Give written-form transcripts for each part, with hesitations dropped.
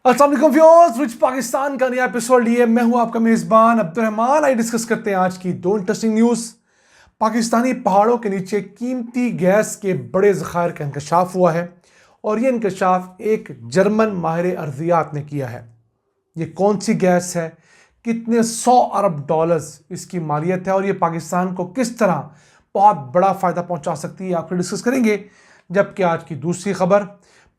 अस्सलाम वालेकुम viewers, rich Pakistan का नया एपिसोड लिए मैं हूं आपका मेजबान अब्दुर्रहमान। आई डिस्कस करते हैं आज की दो इंटरेस्टिंग न्यूज़। पाकिस्तानी पहाड़ों के नीचे कीमती गैस के बड़े ज़खायर का इंकशाफ हुआ है और ये इंकशाफ एक जर्मन माहिर अर्जियात ने किया है। ये कौन सी गैस है, कितने 100 अरब डॉलर्स इसकी मालियत है और ये पाकिस्तान को किस तरह बहुत बड़ा फ़ायदा पहुंचा सकती है, आपको डिस्कस करेंगे। जबकि आज की दूसरी खबर,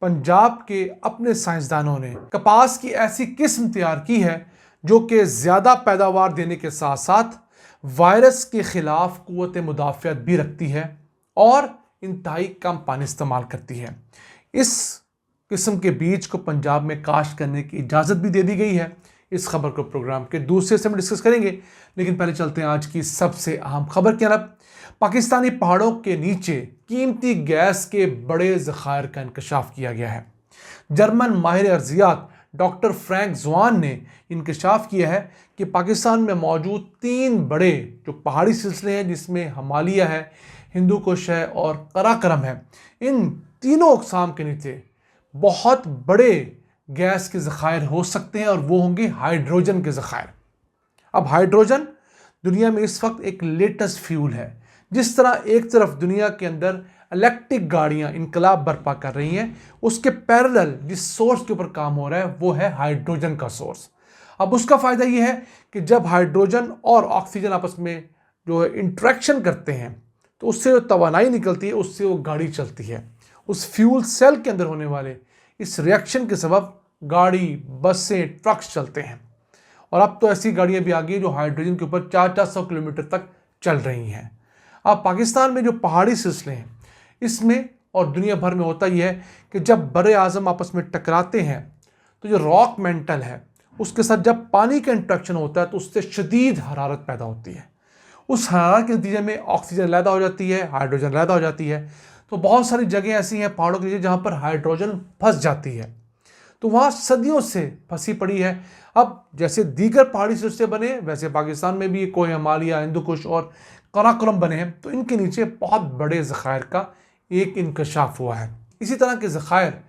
पंजाब के अपने साइंसदानों ने कपास की ऐसी किस्म तैयार की है जो कि ज़्यादा पैदावार देने के साथ साथ वायरस के ख़िलाफ़ क़ुव्वत मुदाफ़ियत भी रखती है और इंतहाई कम पानी इस्तेमाल करती है। इस किस्म के बीज को पंजाब में काश्त करने की इजाज़त भी दे दी गई है। इस खबर को प्रोग्राम के दूसरे से हम डिस्कस करेंगे, लेकिन पहले चलते हैं आज की सबसे अहम खबर की तरफ। पाकिस्तानी पहाड़ों के नीचे कीमती गैस के बड़े ज़खायर का इंकशाफ किया गया है। जर्मन माहिर अर्जियात डॉक्टर फ्रैंक ज़ुआन ने इंकशाफ किया है कि पाकिस्तान में मौजूद 3 बड़े जो पहाड़ी सिलसिले हैं, जिसमें हिमालय है, हिंदू कुश है और कराकरम है, इन तीनों अक़साम के नीचे बहुत बड़े गैस के ज़खायर हो सकते हैं और वो होंगे हाइड्रोजन के ज़खायर। अब हाइड्रोजन दुनिया में इस वक्त एक लेटेस्ट फ्यूल है। जिस तरह एक तरफ दुनिया के अंदर इलेक्ट्रिक गाड़ियां इनकलाब बर्पा कर रही हैं, उसके पैरेलल जिस सोर्स के ऊपर काम हो रहा है वो है हाइड्रोजन का सोर्स। अब उसका फ़ायदा ये है कि जब हाइड्रोजन और ऑक्सीजन आपस में जो है इंट्रैक्शन करते हैं तो उससे जो तवानाई निकलती है उससे वो गाड़ी चलती है। उस फ्यूल सेल के अंदर होने वाले इस रिएक्शन के सबब गाड़ी, बसें, ट्रक्स चलते हैं और अब तो ऐसी गाड़ियाँ भी आ गई जो हाइड्रोजन के ऊपर 400 किलोमीटर तक चल रही हैं। अब पाकिस्तान में जो पहाड़ी सिलसिले हैं इसमें और दुनिया भर में होता यह है कि जब बड़े आज़म आपस में टकराते हैं तो जो रॉक मेंटल है उसके साथ जब पानी का इंट्रैक्शन होता है तो उससे शदीद हरारत पैदा होती है। उस हरारत के नतीजे में ऑक्सीजन पैदा हो जाती है, हाइड्रोजन पैदा हो जाती है। तो बहुत सारी जगह ऐसी हैं पहाड़ों के नीचे जहाँ पर हाइड्रोजन फंस जाती है, तो वहाँ सदियों से फंसी पड़ी है। अब जैसे दीगर पहाड़ी सिलसिले बने वैसे पाकिस्तान में भी कोई हिमालय, हिंदू कुश और कराकोरम बने हैं, तो इनके नीचे बहुत बड़े ज़खायर का एक इंकशाफ हुआ है। इसी तरह के ज़खायर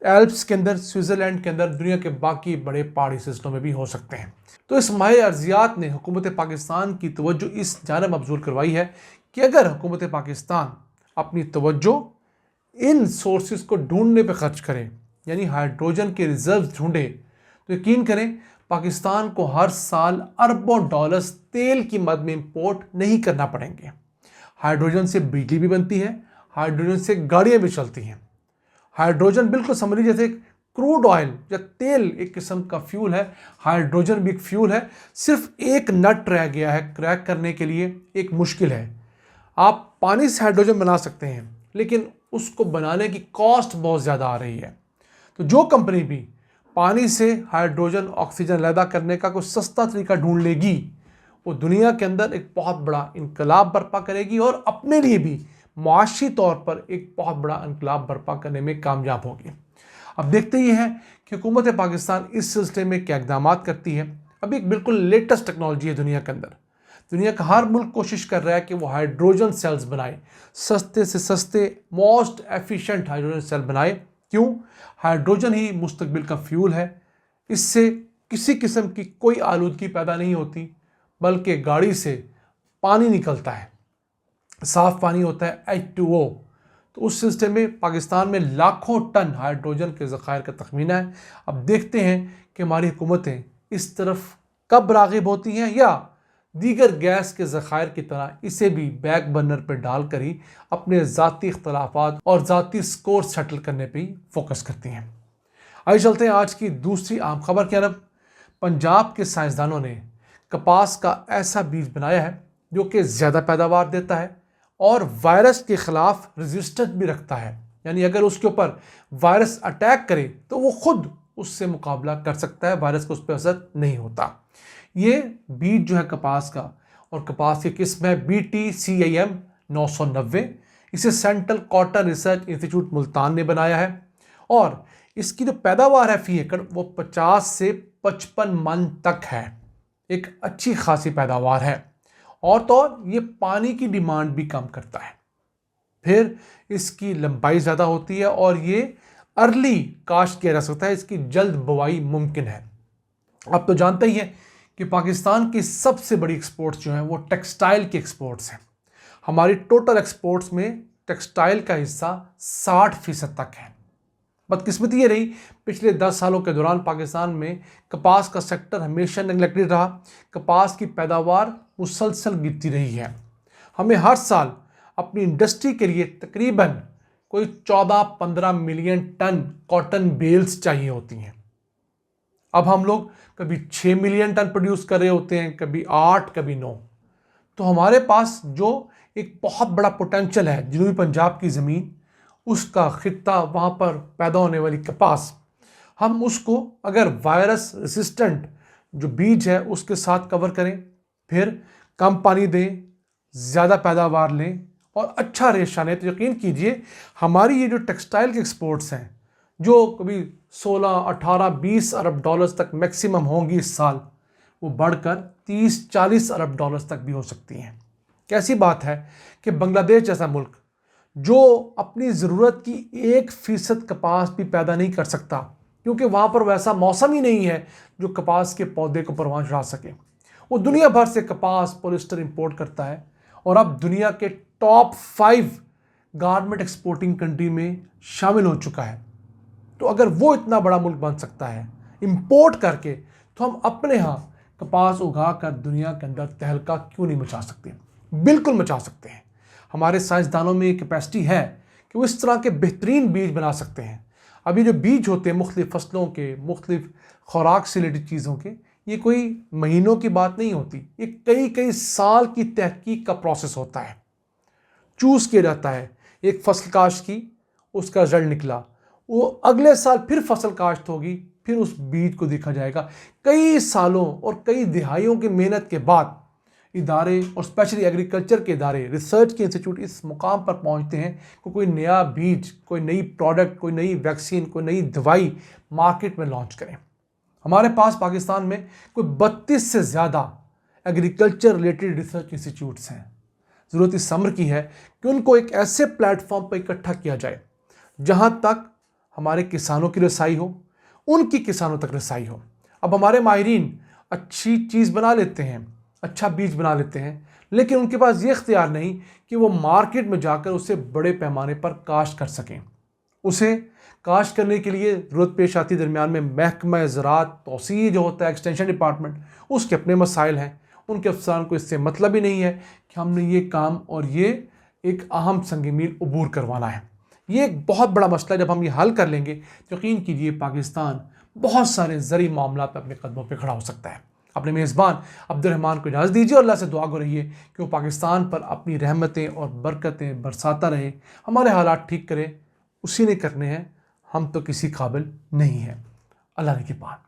एल्प्स के अंदर, स्विट्ज़रलैंड के अंदर, दुनिया के बाकी बड़े पहाड़ी सिलसिलों में भी हो सकते हैं। तो इस माहिर अर्जियात ने हुकूमत पाकिस्तान की तवज्जो इस जानब मबज़ूल करवाई है कि अगर हुकूमत पाकिस्तान अपनी तवज्जो इन सोर्सेज को ढूंढने पर खर्च करे, यानी हाइड्रोजन के रिजर्व ढूंढे, तो यकीन करें पाकिस्तान को हर साल अरबों डॉलर्स तेल की मद में इंपोर्ट नहीं करना पड़ेंगे। हाइड्रोजन से बिजली भी बनती है, हाइड्रोजन से गाड़ियाँ भी चलती हैं। हाइड्रोजन बिल्कुल समझ लीजिए जैसे क्रूड ऑयल या तेल एक किस्म का फ्यूल है, हाइड्रोजन भी एक फ्यूल है। सिर्फ एक नट रह गया है क्रैक करने के लिए, एक मुश्किल है। आप पानी से हाइड्रोजन बना सकते हैं लेकिन उसको बनाने की कॉस्ट बहुत ज़्यादा आ रही है। तो जो कंपनी भी पानी से हाइड्रोजन ऑक्सीजन पैदा करने का कोई सस्ता तरीका ढूंढ लेगी वो दुनिया के अंदर एक बहुत बड़ा इनकलाब बर्पा करेगी और अपने लिए भी मुआशी तौर पर एक बहुत बड़ा इनकलाब बर्पा करने में कामयाब होगी। अब देखते ही हैं कि हुकूमत पाकिस्तान इस सिलसिले में क्या इक़दाम करती है। अभी एक बिल्कुल लेटेस्ट टेक्नोलॉजी है दुनिया के अंदर। दुनिया का हर मुल्क कोशिश कर रहा है कि वो हाइड्रोजन सेल्स बनाए, सस्ते से सस्ते मोस्ट एफिशिएंट हाइड्रोजन सेल बनाए। क्यों? हाइड्रोजन ही मुस्तकबिल का फ्यूल है। इससे किसी किस्म की कोई आलूदगी पैदा नहीं होती, बल्कि गाड़ी से पानी निकलता है, साफ़ पानी होता है H2O। तो उस सिलसिले में पाकिस्तान में लाखों टन हाइड्रोजन के ज़खायर का तखमीना है। अब देखते हैं कि हमारी हुकूमतें इस तरफ कब राग़िब होती हैं या दीगर गैस के ज़खायर की तरह इसे भी बैक बर्नर पर डाल कर ही अपने ज़ाती इख्तलाफात और ज़ाती स्कोर सेटल करने पर ही फोकस करती हैं। आइए चलते हैं आज की दूसरी आम खबर की तरफ। पंजाब के साइंसदानों ने कपास का ऐसा बीज बनाया है जो कि ज़्यादा पैदावार देता है और वायरस के ख़िलाफ़ रेजिस्टेंस भी रखता है, यानी अगर उसके ऊपर वायरस अटैक करे तो वो खुद उससे मुकाबला कर सकता है, वायरस को उस पर असर नहीं होता। ये बीज जो है कपास का, और कपास की किस्म है BTCAM 990। इसे central cotton research institute Multan ने बनाया है और इसकी जो पैदावार है फी एकड़ वो 50 से 55 मन तक है। एक अच्छी खासी पैदावार है और तो ये पानी की डिमांड भी कम करता है। फिर इसकी लंबाई ज़्यादा होती है और ये अर्ली काश्त किया जा सकता है, इसकी जल्द बुवाई मुमकिन है। आप तो जानते ही हैं कि पाकिस्तान की सबसे बड़ी एक्सपोर्ट्स जो हैं वो टेक्सटाइल की एक्सपोर्ट्स हैं। हमारी टोटल एक्सपोर्ट्स में टेक्सटाइल का हिस्सा 60% तक है। बदकिस्मती ये रही, पिछले 10 सालों के दौरान पाकिस्तान में कपास का सेक्टर हमेशा नेगलेक्टेड रहा। कपास की पैदावार मुसलसल गिरती रही है। हमें हर साल अपनी इंडस्ट्री के लिए तकरीबन कोई 14-15 मिलियन टन कॉटन बेल्स चाहिए होती हैं। अब हम लोग कभी 6 मिलियन टन प्रोड्यूस कर रहे होते हैं, कभी 8, कभी 9। तो हमारे पास जो एक बहुत बड़ा पोटेंशियल है जनूबी पंजाब की ज़मीन, उसका खित्ता, वहाँ पर पैदा होने वाली कपास, हम उसको अगर वायरस रेसिस्टेंट जो बीज है उसके साथ कवर करें, फिर कम पानी दें, ज़्यादा पैदावार लें और अच्छा रेशा लें, तो यकीन कीजिए हमारी ये जो टेक्सटाइल के एक्सपोर्ट्स हैं जो कभी 16, 18, 20 अरब डॉलर्स तक मैक्सिमम होंगी इस साल, वो बढ़कर 30-40 अरब डॉलर्स तक भी हो सकती हैं। कैसी बात है कि बांग्लादेश जैसा मुल्क जो अपनी ज़रूरत की 1% कपास भी पैदा नहीं कर सकता, क्योंकि वहाँ पर वैसा मौसम ही नहीं है जो कपास के पौधे को परवान चढ़ा सके, वो दुनिया भर से कपास, पॉलिस्टर इंपोर्ट करता है और अब दुनिया के टॉप 5 गारमेंट एक्सपोर्टिंग कंट्री में शामिल हो चुका है। तो अगर वो इतना बड़ा मुल्क बन सकता है इंपोर्ट करके, तो हम अपने यहाँ कपास उगा कर दुनिया के अंदर तहलका क्यों नहीं मचा सकते? बिल्कुल मचा सकते हैं। हमारे साइंसदानों में एक कैपेसिटी है कि वो इस तरह के बेहतरीन बीज बना सकते हैं। अभी जो बीज होते हैं मुख्तलिफ फसलों के, मुख्तलिफ खुराक से रिलेटेड चीज़ों के, ये कोई महीनों की बात नहीं होती, ये कई कई साल की तहकीक का प्रोसेस होता है। चूज़ किया जाता है, एक फसल काश्त की, उसका रिजल्ट निकला, वो अगले साल फिर फसल काश्त होगी, फिर उस बीज को देखा जाएगा। कई सालों और कई दिहाइयों की मेहनत के बाद इदारे और स्पेशली एग्रीकल्चर के इदारे, रिसर्च के इंस्टीट्यूट इस मुकाम पर पहुंचते हैं कि कोई नया बीज, कोई नई प्रोडक्ट, कोई नई वैक्सीन, कोई नई दवाई मार्केट में लॉन्च करें। हमारे पास पाकिस्तान में कोई 32 से ज़्यादा एग्रीकल्चर रिलेटेड रिसर्च इंस्टीट्यूट्स हैं। ज़रूरत इस अमर की है कि उनको एक ऐसे प्लेटफॉर्म पर इकट्ठा किया जाए जहां तक हमारे किसानों की रसाई हो, उनकी किसानों तक रसाई हो। अब हमारे माहिरीन अच्छी चीज़ बना लेते हैं, अच्छा बीज बना लेते हैं, लेकिन उनके पास ये इख्तियार नहीं कि वो मार्केट में जाकर उसे बड़े पैमाने पर काश्त कर सकें। उसे काश्त करने के लिए ज़रूरत पेश आती दरमियान में महकमा ज़राअत तौसीह जो होता है, एक्सटेंशन डिपार्टमेंट, उसके अपने मसाइल हैं। उनके अफसरान को इससे मतलब ही नहीं है कि हमने ये काम और ये एक अहम संग मील अबूर करवाना है। ये एक बहुत बड़ा मसला है। जब हम ये हल कर लेंगे तो यकीन कीजिए पाकिस्तान बहुत सारे ज़रूरी मामला पर अपने कदमों पर खड़ा हो सकता है। अपने मेज़बान अब्दुर्रहमान को इजाज़त दीजिए और अल्लाह से दुआ को रहिए कि वो पाकिस्तान पर अपनी रहमतें और बरकतें बरसाता रहे, हमारे हालात ठीक करे। उसी ने करने हैं, हम तो किसी काबिल नहीं हैं। अल्लाह ने की बात।